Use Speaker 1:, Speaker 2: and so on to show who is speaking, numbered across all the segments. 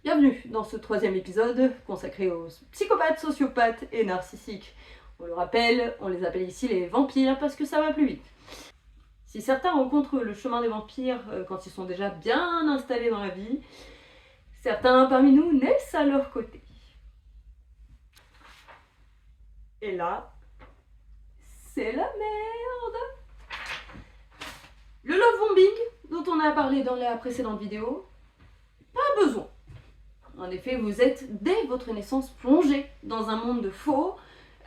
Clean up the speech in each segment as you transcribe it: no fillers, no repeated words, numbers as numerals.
Speaker 1: Bienvenue dans ce troisième épisode consacré aux psychopathes, sociopathes et narcissiques. On le rappelle, on les appelle ici les vampires parce que ça va plus vite. Si certains rencontrent le chemin des vampires quand ils sont déjà bien installés dans la vie, certains parmi nous naissent à leur côté. Et là, c'est la merde. Le love bombing dont on a parlé dans la précédente vidéo, pas besoin. En effet, vous êtes dès votre naissance plongé dans un monde de faux,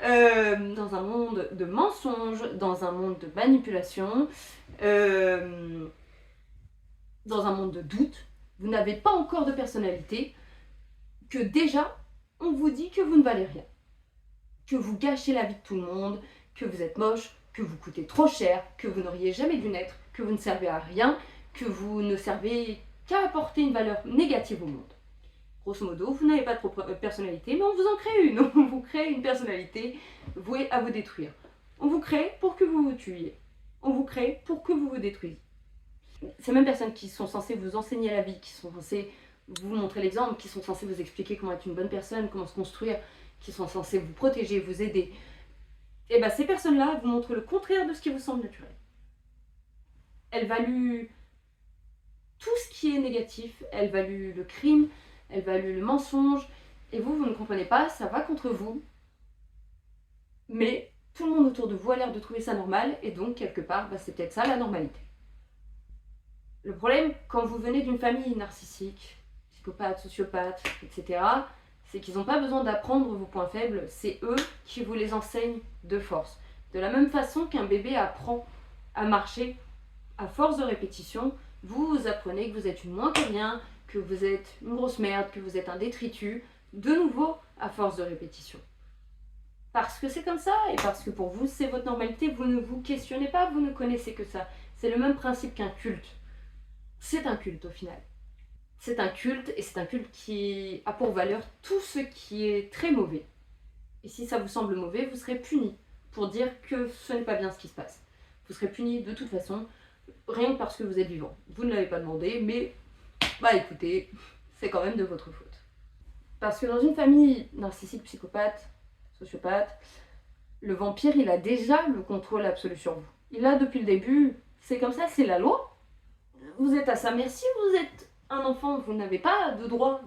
Speaker 1: dans un monde de mensonges, dans un monde de manipulation, dans un monde de doute. Vous n'avez pas encore de personnalité, que déjà, on vous dit que vous ne valez rien, que vous gâchez la vie de tout le monde, que vous êtes moche, que vous coûtez trop cher, que vous n'auriez jamais dû naître, que vous ne servez à rien, que vous ne servez qu'à apporter une valeur négative au monde. Grosso modo, vous n'avez pas de personnalité, mais on vous en crée une. On vous crée une personnalité vouée à vous détruire. On vous crée pour que vous vous tuiez. On vous crée pour que vous vous détruisiez. Ces mêmes personnes qui sont censées vous enseigner la vie, qui sont censées vous montrer l'exemple, qui sont censées vous expliquer comment être une bonne personne, comment se construire, qui sont censées vous protéger, vous aider, et bien ces personnes-là vous montrent le contraire de ce qui vous semble naturel. Elles valuent tout ce qui est négatif, elles valuent le crime, elles valuent le mensonge, et vous ne comprenez pas, ça va contre vous. Mais tout le monde autour de vous a l'air de trouver ça normal, et donc quelque part, c'est peut-être ça la normalité. Le problème, quand vous venez d'une famille narcissique, psychopathe, sociopathe, etc., c'est qu'ils n'ont pas besoin d'apprendre vos points faibles, c'est eux qui vous les enseignent de force. De la même façon qu'un bébé apprend à marcher à force de répétition, vous apprenez que vous êtes une moins que rien, que vous êtes une grosse merde, que vous êtes un détritus, de nouveau à force de répétition. Parce que c'est comme ça, et parce que pour vous c'est votre normalité, vous ne vous questionnez pas, vous ne connaissez que ça. C'est le même principe qu'un culte. C'est un culte au final. C'est un culte, et c'est un culte qui a pour valeur tout ce qui est très mauvais. Et si ça vous semble mauvais, vous serez puni pour dire que ce n'est pas bien ce qui se passe. Vous serez puni de toute façon, rien que parce que vous êtes vivant. Vous ne l'avez pas demandé, mais écoutez, c'est quand même de votre faute. Parce que dans une famille narcissique, psychopathe, sociopathe, le vampire, il a déjà le contrôle absolu sur vous. Il l'a depuis le début, c'est comme ça, c'est la loi. Vous êtes à sa merci, vous êtes un enfant, vous n'avez pas de droit.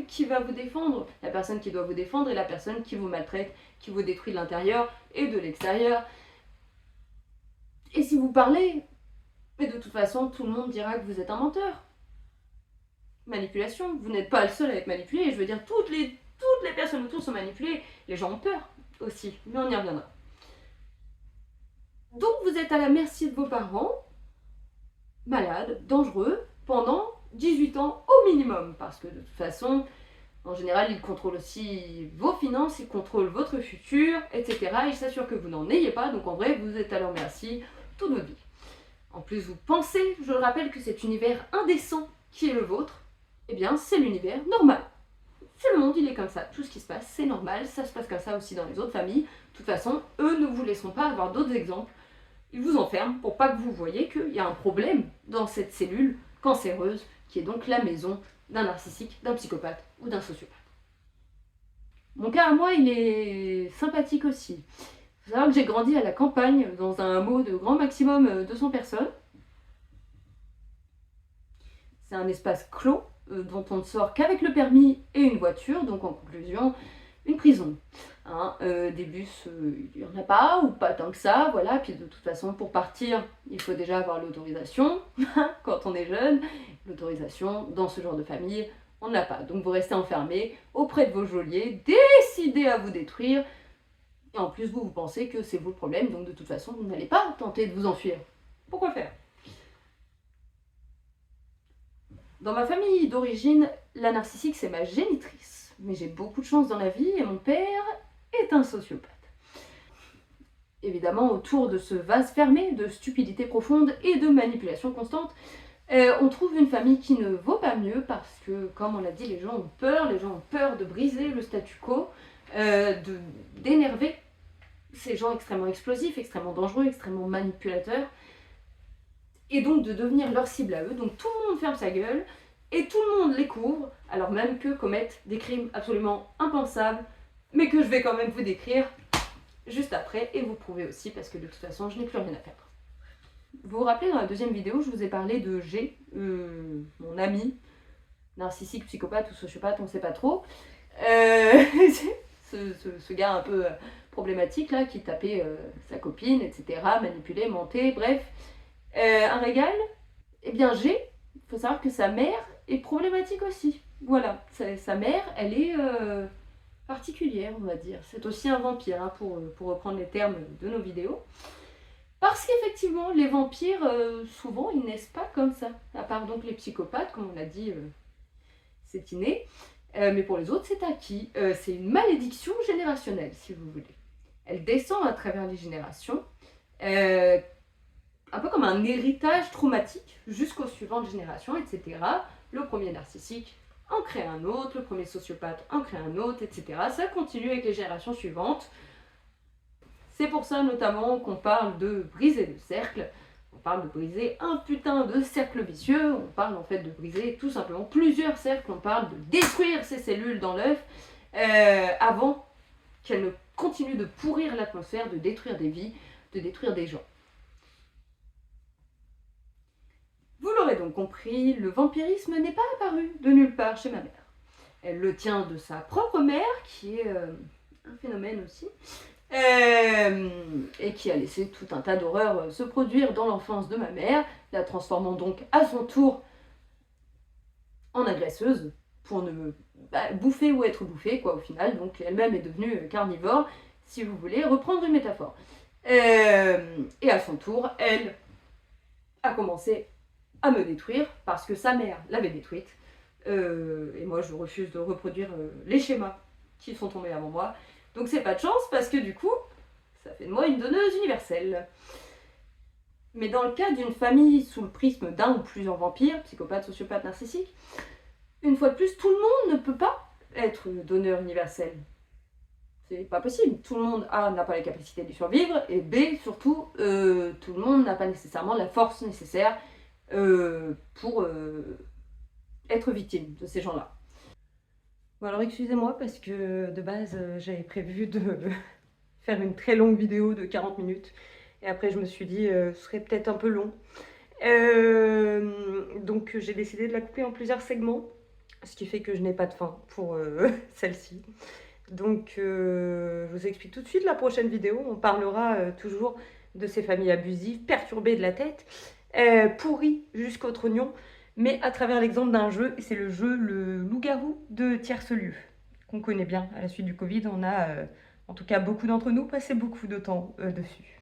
Speaker 1: Qui va vous défendre? La personne qui doit vous défendre est la personne qui vous maltraite, qui vous détruit de l'intérieur et de l'extérieur. Et si vous parlez, mais de toute façon, tout le monde dira que vous êtes un menteur. Manipulation, vous n'êtes pas le seul à être manipulé, je veux dire, toutes les personnes autour sont manipulées, les gens ont peur aussi, mais on y reviendra. Donc vous êtes à la merci de vos parents, malades, dangereux, pendant 18 ans au minimum, parce que de toute façon, en général, ils contrôlent aussi vos finances, ils contrôlent votre futur, etc. Ils s'assurent que vous n'en ayez pas, donc en vrai, vous êtes à leur merci toute votre vie. En plus, vous pensez, je le rappelle, que cet univers indécent qui est le vôtre, eh bien, c'est l'univers normal. C'est le monde, il est comme ça. Tout ce qui se passe, c'est normal. Ça se passe comme ça aussi dans les autres familles. De toute façon, eux ne vous laisseront pas avoir d'autres exemples. Ils vous enferment pour pas que vous voyez qu'il y a un problème dans cette cellule cancéreuse qui est donc la maison d'un narcissique, d'un psychopathe ou d'un sociopathe. Mon cas à moi, il est sympathique aussi. Il faut savoir que j'ai grandi à la campagne, dans un hameau de grand maximum 200 personnes. C'est un espace clos, dont on ne sort qu'avec le permis et une voiture, donc en conclusion, une prison. Des bus, il n'y en a pas, ou pas tant que ça, voilà, puis de toute façon, pour partir, il faut déjà avoir l'autorisation, quand on est jeune. L'autorisation, dans ce genre de famille, on ne l'a pas. Donc vous restez enfermé auprès de vos geôliers, décidés à vous détruire, et en plus vous pensez que c'est vous le problème, donc de toute façon, vous n'allez pas tenter de vous enfuir. Pourquoi faire? Dans ma famille d'origine, la narcissique, c'est ma génitrice. Mais j'ai beaucoup de chance dans la vie et mon père est un sociopathe. Évidemment, autour de ce vase fermé de stupidité profonde et de manipulation constante, on trouve une famille qui ne vaut pas mieux parce que, comme on l'a dit, les gens ont peur de briser le statu quo, d'énerver ces gens extrêmement explosifs, extrêmement dangereux, extrêmement manipulateurs, et donc de devenir leur cible à eux. Donc tout le monde ferme sa gueule, et tout le monde les couvre, alors même qu'eux commettent des crimes absolument impensables, mais que je vais quand même vous décrire juste après, et vous prouver aussi, parce que de toute façon, je n'ai plus rien à faire. Vous vous rappelez, dans la deuxième vidéo, je vous ai parlé de G, mon ami, narcissique, psychopathe ou sociopathe, on ne sait pas trop. Ce gars un peu problématique, là, qui tapait sa copine, etc., manipulait, mentait, bref. Un régal, eh bien G, il faut savoir que sa mère est problématique aussi. Voilà, sa mère, elle est particulière, on va dire. C'est aussi un vampire, hein, pour reprendre les termes de nos vidéos. Parce qu'effectivement, les vampires, souvent, ils naissent pas comme ça. À part donc les psychopathes, comme on l'a dit, c'est inné. Mais pour les autres, c'est acquis. C'est une malédiction générationnelle, si vous voulez. Elle descend à travers les générations, un peu comme un héritage traumatique jusqu'aux suivantes générations, etc. Le premier narcissique en crée un autre, le premier sociopathe en crée un autre, etc. Ça continue avec les générations suivantes. C'est pour ça notamment qu'on parle de briser le cercle. On parle de briser un putain de cercle vicieux, on parle en fait de briser tout simplement plusieurs cercles, on parle de détruire ces cellules dans l'œuf avant qu'elles ne continuent de pourrir l'atmosphère, de détruire des vies, de détruire des gens. Vous l'aurez donc compris, le vampirisme n'est pas apparu de nulle part chez ma mère. Elle le tient de sa propre mère, qui est un phénomène aussi, et qui a laissé tout un tas d'horreurs se produire dans l'enfance de ma mère, la transformant donc à son tour en agresseuse pour ne bouffer ou être bouffée, quoi, au final. Donc elle-même est devenue carnivore, si vous voulez reprendre une métaphore. Et à son tour, elle a commencé à me détruire parce que sa mère l'avait détruite. Et moi, je refuse de reproduire les schémas qui sont tombés avant moi. Donc c'est pas de chance parce que du coup, ça fait de moi une donneuse universelle. Mais dans le cas d'une famille sous le prisme d'un ou plusieurs vampires, psychopathes, sociopathes, narcissiques, une fois de plus, tout le monde ne peut pas être donneur universel. C'est pas possible. Tout le monde, A, n'a pas les capacités de survivre, et B, surtout, tout le monde n'a pas nécessairement la force nécessaire pour être victime de ces gens-là. Bon alors excusez-moi parce que de base j'avais prévu de faire une très longue vidéo de 40 minutes et après je me suis dit ce serait peut-être un peu long. Donc j'ai décidé de la couper en plusieurs segments, ce qui fait que je n'ai pas de fin pour celle-ci. Donc je vous explique tout de suite la prochaine vidéo, on parlera toujours de ces familles abusives, perturbées de la tête, pourries jusqu'au trognon, mais à travers l'exemple d'un jeu, c'est le jeu Le Loup-garou de Tierce Lieu, qu'on connaît bien. À la suite du Covid, on a, en tout cas beaucoup d'entre nous, passé beaucoup de temps dessus.